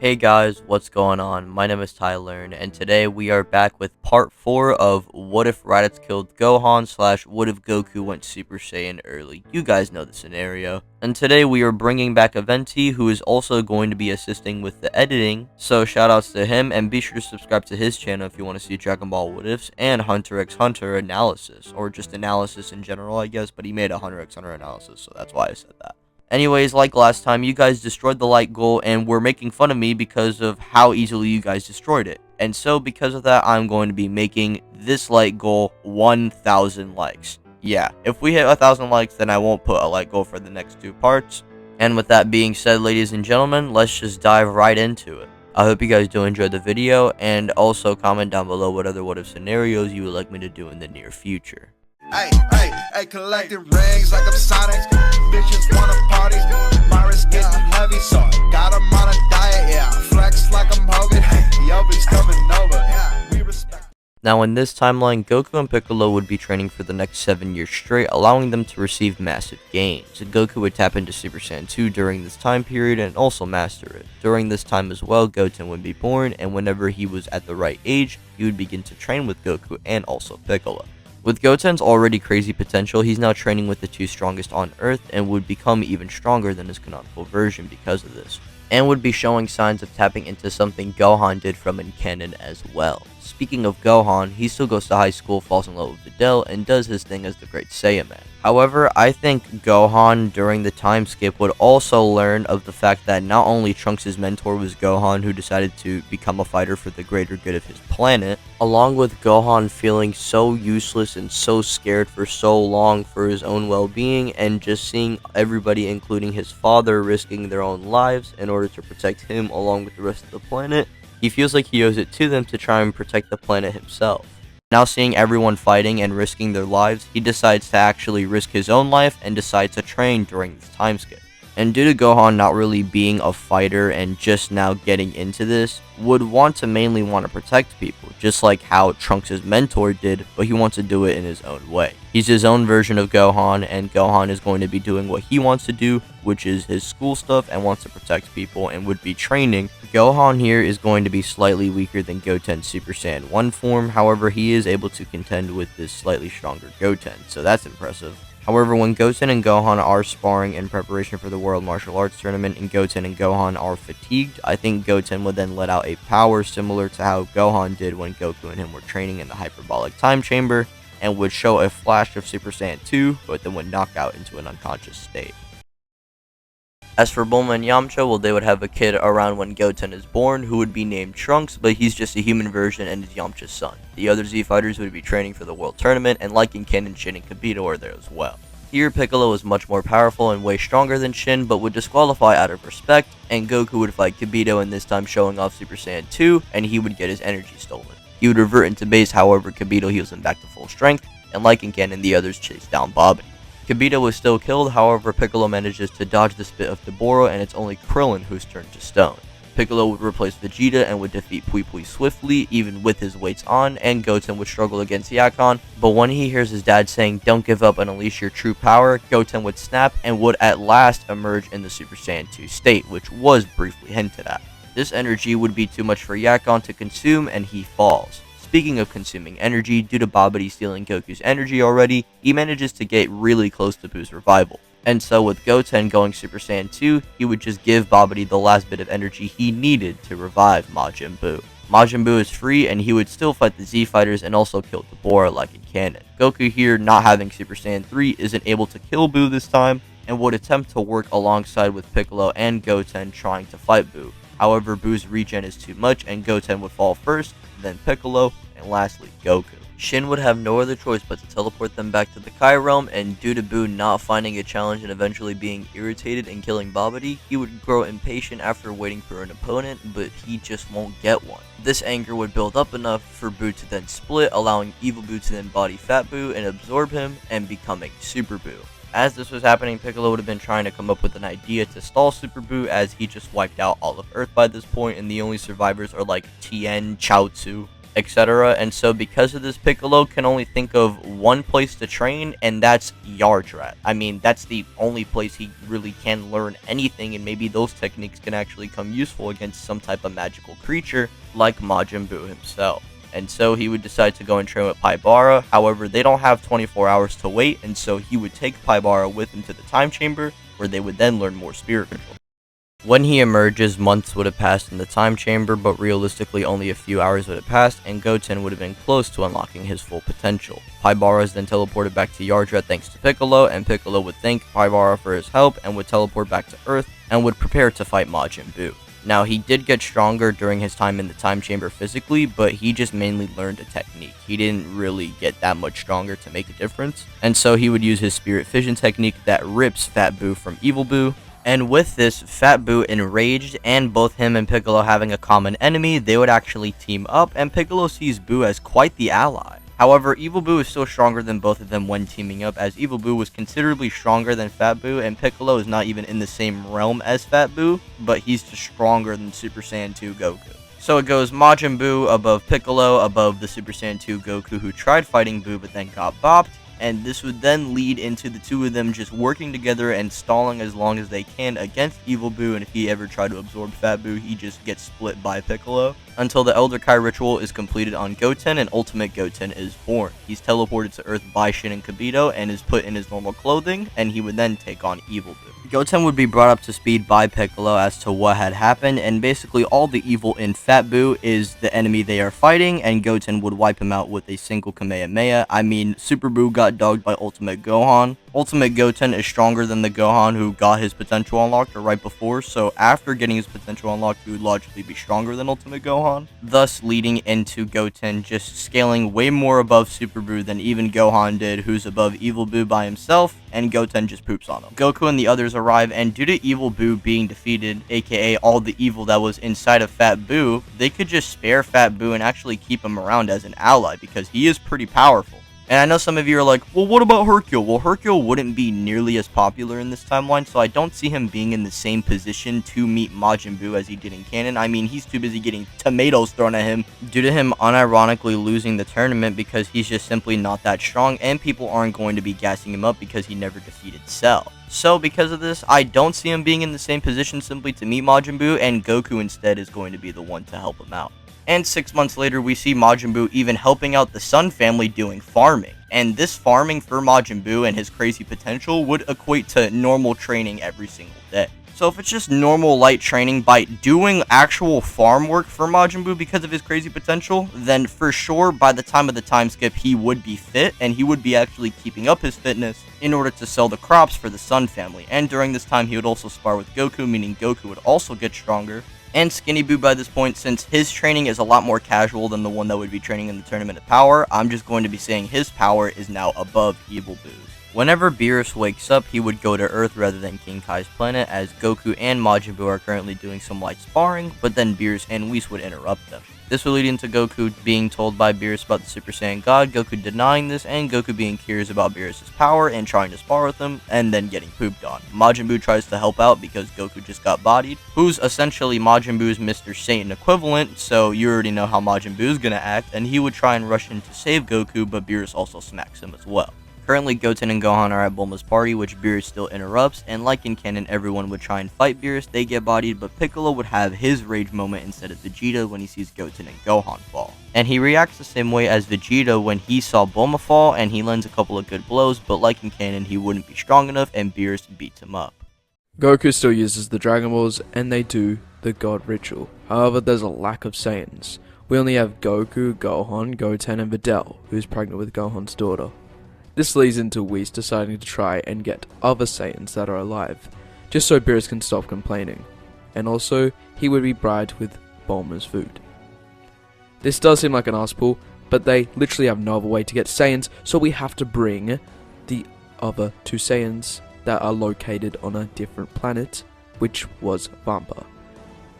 Hey guys, what's going on? My name is Tylearn, and today we are back with part 4 of What If Raditz Killed Gohan / What If Goku Went Super Saiyan Early. You guys know the scenario. And today we are bringing back Aventi, who is also going to be assisting with the editing, so shoutouts to him, and be sure to subscribe to his channel if you want to see Dragon Ball What Ifs and Hunter x Hunter analysis, or just analysis in general I guess, but he made a Hunter x Hunter analysis, so that's why I said that. Anyways, like last time, you guys destroyed the light goal and were making fun of me because of how easily you guys destroyed it. And so, because of that, I'm going to be making this light goal 1,000 likes. Yeah, if we hit 1,000 likes, then I won't put a light goal for the next two parts. And with that being said, ladies and gentlemen, let's just dive right into it. I hope you guys do enjoy the video, and also comment down below what other what-if scenarios you would like me to do in the near future. Hey, collecting rings like I'm Sonic. Bitches wanna party. My wrist getting heavy, so I got 'em on a diet, yeah. Flex like I'm Hogan. Yo, he's coming over. Yeah, we respect. Now in this timeline, Goku and Piccolo would be training for the next 7 years straight, allowing them to receive massive gains. Goku would tap into Super Saiyan 2 during this time period and also master it. During this time as well, Goten would be born, and whenever he was at the right age, he would begin to train with Goku and also Piccolo. With Goten's already crazy potential, he's now training with the two strongest on Earth and would become even stronger than his canonical version because of this, and would be showing signs of tapping into something Gohan did from in canon as well. Speaking of Gohan, he still goes to high school, falls in love with Videl, and does his thing as the Great Saiyaman. However, I think Gohan during the time skip would also learn of the fact that not only Trunks' mentor was Gohan, who decided to become a fighter for the greater good of his planet, along with Gohan feeling so useless and so scared for so long for his own well-being, and just seeing everybody, including his father, risking their own lives in order to protect him along with the rest of the planet, he feels like he owes it to them to try and protect the planet himself. Now seeing everyone fighting and risking their lives, he decides to actually risk his own life and decides to train during this time skip. And due to Gohan not really being a fighter and just now getting into this, would mainly want to protect people, just like how Trunks' mentor did, but he wants to do it in his own way. He's his own version of Gohan, and Gohan is going to be doing what he wants to do, which is his school stuff, and wants to protect people and would be training. Gohan here is going to be slightly weaker than Goten's Super Saiyan 1 form, however he is able to contend with this slightly stronger Goten, so that's impressive. However, when Goten and Gohan are sparring in preparation for the World Martial Arts Tournament and Goten and Gohan are fatigued, I think Goten would then let out a power similar to how Gohan did when Goku and him were training in the Hyperbolic Time Chamber, and would show a flash of Super Saiyan 2, but then would knock out into an unconscious state. As for Bulma and Yamcha, well, they would have a kid around when Goten is born, who would be named Trunks, but he's just a human version and is Yamcha's son. The other Z fighters would be training for the World Tournament, and like in canon, Shin and Kibito are there as well. Here, Piccolo is much more powerful and way stronger than Shin, but would disqualify out of respect, and Goku would fight Kibito, and this time showing off Super Saiyan 2, and he would get his energy stolen. He would revert into base, however Kibito heals him back to full strength, and like in canon, the others chase down Bobbin. Kibito was still killed, however Piccolo manages to dodge the spit of Toboro, and it's only Krillin who's turned to stone. Piccolo would replace Vegeta and would defeat Pui Pui swiftly, even with his weights on, and Goten would struggle against Yakon, but when he hears his dad saying, "Don't give up and unleash your true power," Goten would snap and would at last emerge in the Super Saiyan 2 state, which was briefly hinted at. This energy would be too much for Yakon to consume, and he falls. Speaking of consuming energy, due to Babidi stealing Goku's energy already, he manages to get really close to Boo's revival. And so with Goten going Super Saiyan 2, he would just give Babidi the last bit of energy he needed to revive Majin Buu. Majin Buu is free, and he would still fight the Z fighters and also kill Toboro like in canon. Goku here, not having Super Saiyan 3, isn't able to kill Buu this time, and would attempt to work alongside with Piccolo and Goten trying to fight Buu. However, Buu's regen is too much, and Goten would fall first, then Piccolo, and lastly Goku. Shin would have no other choice but to teleport them back to the Kai realm, and due to Buu not finding a challenge and eventually being irritated and killing Babidi, he would grow impatient after waiting for an opponent, but he just won't get one. This anger would build up enough for Buu to then split, allowing Evil Buu to then body Fat Buu and absorb him, and becoming Super Buu. As this was happening, Piccolo would have been trying to come up with an idea to stall Super Buu, as he just wiped out all of Earth by this point, and the only survivors are like Tien, Chaozu, etc. And so because of this, Piccolo can only think of one place to train, and that's Yardrat. I mean, that's the only place he really can learn anything, and maybe those techniques can actually come useful against some type of magical creature like Majin Buu himself. And so he would decide to go and train with Paibara. However, they don't have 24 hours to wait, and so he would take Paibara with him to the time chamber, where they would then learn more spirit control. When he emerges, months would have passed in the time chamber, but realistically only a few hours would have passed, and Goten would have been close to unlocking his full potential. Paibara is then teleported back to Yardrat thanks to Piccolo, and Piccolo would thank Paibara for his help and would teleport back to Earth and would prepare to fight Majin Buu. Now, he did get stronger during his time in the time chamber physically, but he just mainly learned a technique. He didn't really get that much stronger to make a difference, and so he would use his spirit fission technique that rips Fat Buu from Evil Buu. And with this, Fat Buu enraged, and both him and Piccolo having a common enemy, they would actually team up, and Piccolo sees Buu as quite the ally. However, Evil Buu is still stronger than both of them when teaming up, as Evil Buu was considerably stronger than Fat Buu, and Piccolo is not even in the same realm as Fat Buu, but he's just stronger than Super Saiyan 2 Goku. So it goes Majin Buu above Piccolo, above the Super Saiyan 2 Goku who tried fighting Buu but then got bopped, and this would then lead into the two of them just working together and stalling as long as they can against Evil Buu, and if he ever tried to absorb Fat Buu, he just gets split by Piccolo, until the Elder Kai ritual is completed on Goten and Ultimate Goten is born. He's teleported to Earth by Shin and Kibito and is put in his normal clothing, and he would then take on Evil Buu. Goten would be brought up to speed by Piccolo as to what had happened, and basically all the evil in Fat Buu is the enemy they are fighting, and Goten would wipe him out with a single Kamehameha. I mean, Super Buu got dogged by Ultimate Gohan. Ultimate Goten is stronger than the Gohan who got his potential unlocked right before, so after getting his potential unlocked, he would logically be stronger than Ultimate Gohan, thus leading into Goten just scaling way more above Super Buu than even Gohan did, who's above Evil Buu by himself, and Goten just poops on him. Goku and the others arrive, and due to Evil Buu being defeated, aka all the evil that was inside of Fat Buu, they could just spare Fat Buu and actually keep him around as an ally, because he is pretty powerful. And I know some of you are like, well, what about Hercule? Well, Hercule wouldn't be nearly as popular in this timeline, so I don't see him being in the same position to meet Majin Buu as he did in canon. I mean, he's too busy getting tomatoes thrown at him due to him unironically losing the tournament because he's just simply not that strong, and people aren't going to be gassing him up because he never defeated Cell. So because of this, I don't see him being in the same position simply to meet Majin Buu, and Goku instead is going to be the one to help him out. And 6 months later, we see Majin Buu even helping out the Sun family doing farming. And this farming for Majin Buu and his crazy potential would equate to normal training every single day. So if it's just normal light training by doing actual farm work for Majin Buu because of his crazy potential, then for sure by the time of the time skip he would be fit, and he would be actually keeping up his fitness in order to sell the crops for the Sun family. And during this time he would also spar with Goku, meaning Goku would also get stronger. And Skinny Buu by this point, since his training is a lot more casual than the one that would be training in the Tournament of Power, I'm just going to be saying his power is now above Evil Buu's. Whenever Beerus wakes up, he would go to Earth rather than King Kai's planet, as Goku and Majin Buu are currently doing some light sparring, but then Beerus and Whis would interrupt them. This would lead into Goku being told by Beerus about the Super Saiyan God, Goku denying this, and Goku being curious about Beerus' power and trying to spar with him, and then getting pooped on. Majin Buu tries to help out because Goku just got bodied, who's essentially Majin Buu's Mr. Satan equivalent, so you already know how Majin Buu's gonna act, and he would try and rush in to save Goku, but Beerus also smacks him as well. Currently, Goten and Gohan are at Bulma's party, which Beerus still interrupts, and like in canon, everyone would try and fight Beerus, they get bodied, but Piccolo would have his rage moment instead of Vegeta when he sees Goten and Gohan fall. And he reacts the same way as Vegeta when he saw Bulma fall, and he lands a couple of good blows, but like in canon, he wouldn't be strong enough, and Beerus beats him up. Goku still uses the Dragon Balls, and they do the God Ritual. However, there's a lack of Saiyans. We only have Goku, Gohan, Goten, and Videl, who's pregnant with Gohan's daughter. This leads into Whis deciding to try and get other Saiyans that are alive, just so Beerus can stop complaining, and also he would be bribed with Bulma's food. This does seem like an ass pull, but they literally have no other way to get Saiyans, so we have to bring the other two Saiyans that are located on a different planet, which was Vampa.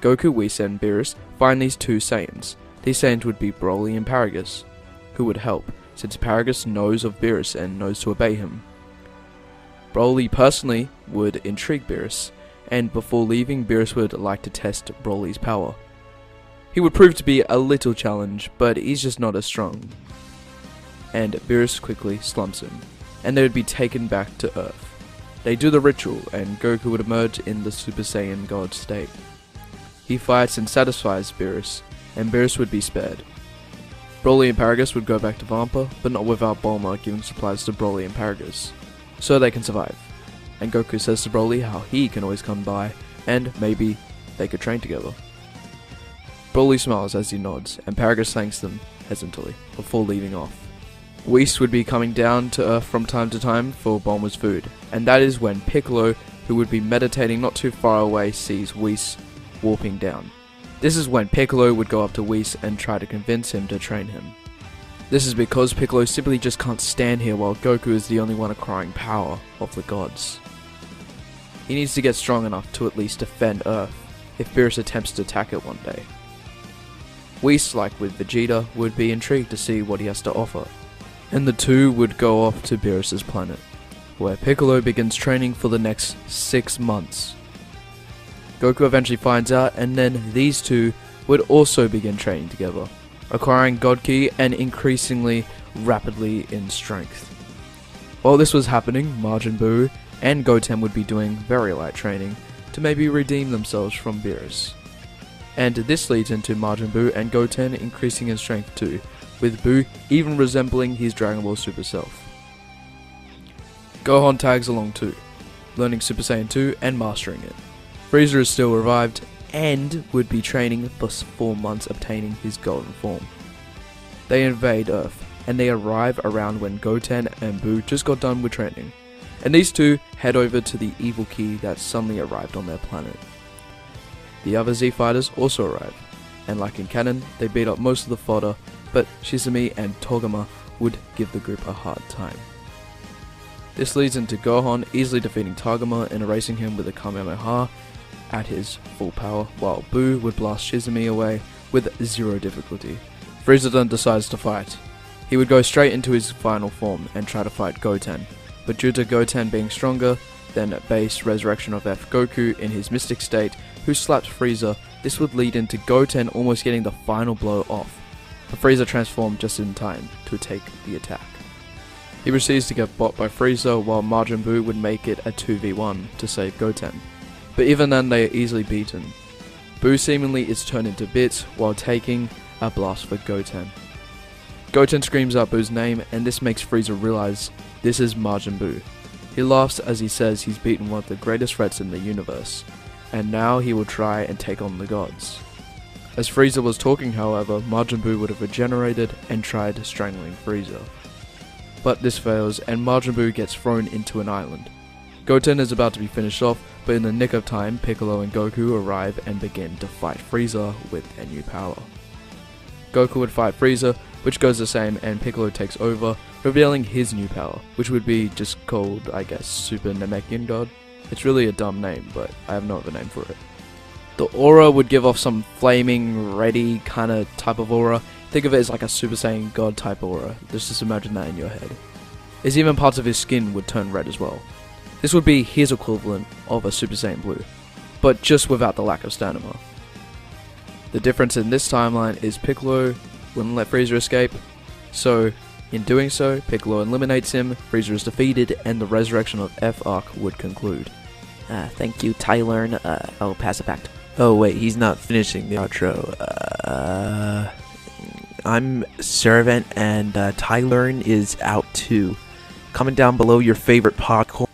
Goku, Whis, and Beerus find these two Saiyans. These Saiyans would be Broly and Paragus, who would help, since Paragus knows of Beerus and knows to obey him. Broly personally would intrigue Beerus, and before leaving, Beerus would like to test Broly's power. He would prove to be a little challenge, but he's just not as strong. And Beerus quickly slumps him, and they would be taken back to Earth. They do the ritual, and Goku would emerge in the Super Saiyan God state. He fights and satisfies Beerus, and Beerus would be spared. Broly and Paragus would go back to Vampa, but not without Bulma giving supplies to Broly and Paragus, so they can survive. And Goku says to Broly how he can always come by, and maybe they could train together. Broly smiles as he nods, and Paragus thanks them hesitantly before leaving off. Whis would be coming down to Earth from time to time for Bulma's food, and that is when Piccolo, who would be meditating not too far away, sees Whis warping down. This is when Piccolo would go up to Whis and try to convince him to train him. This is because Piccolo simply just can't stand here while Goku is the only one acquiring power of the gods. He needs to get strong enough to at least defend Earth if Beerus attempts to attack it one day. Whis, like with Vegeta, would be intrigued to see what he has to offer, and the two would go off to Beerus' planet, where Piccolo begins training for the next 6 months. Goku eventually finds out, and then these two would also begin training together, acquiring God Ki and increasingly rapidly in strength. While this was happening, Majin Buu and Goten would be doing very light training to maybe redeem themselves from Beerus. And this leads into Majin Buu and Goten increasing in strength too, with Buu even resembling his Dragon Ball Super self. Gohan tags along too, learning Super Saiyan 2 and mastering it. Frieza is still revived and would be training for 4 months obtaining his golden form. They invade Earth, and they arrive around when Goten and Buu just got done with training, and these two head over to the evil key that suddenly arrived on their planet. The other Z fighters also arrive, and like in canon, they beat up most of the fodder, but Shizumi and Togama would give the group a hard time. This leads into Gohan easily defeating Togama and erasing him with a Kamehameha at his full power, while Buu would blast Shizumi away with 0 difficulty. Frieza then decides to fight. He would go straight into his final form and try to fight Goten, but due to Goten being stronger than base Resurrection of F Goku in his mystic state, who slapped Frieza, this would lead into Goten almost getting the final blow off, but Frieza transformed just in time to take the attack. He proceeds to get bought by Frieza while Majin Buu would make it a 2v1 to save Goten, but even then they are easily beaten. Buu seemingly is turned into bits while taking a blast for Goten. Goten screams out Buu's name, and this makes Frieza realize this is Majin Buu. He laughs as he says he's beaten one of the greatest threats in the universe, and now he will try and take on the gods. As Frieza was talking, however, Majin Buu would have regenerated and tried strangling Frieza. But this fails, and Majin Buu gets thrown into an island. Goten is about to be finished off, but in the nick of time, Piccolo and Goku arrive and begin to fight Frieza with a new power. Goku would fight Frieza, which goes the same, and Piccolo takes over, revealing his new power, which would be just called, I guess, Super Namekian God. It's really a dumb name, but I have no other name for it. The aura would give off some flaming, reddy kind of type of aura. Think of it as like a Super Saiyan God type aura. Just imagine that in your head. As even parts of his skin would turn red as well. This would be his equivalent of a Super Saiyan Blue, but just without the lack of stamina. The difference in this timeline is Piccolo wouldn't let Frieza escape, so in doing so, Piccolo eliminates him, Frieza is defeated, and the resurrection of F arc would conclude. Thank you, Tylearn. I'll pass it back to... Oh wait, he's not finishing the outro. I'm Servant, and Tylearn is out too. Comment down below your favorite popcorn.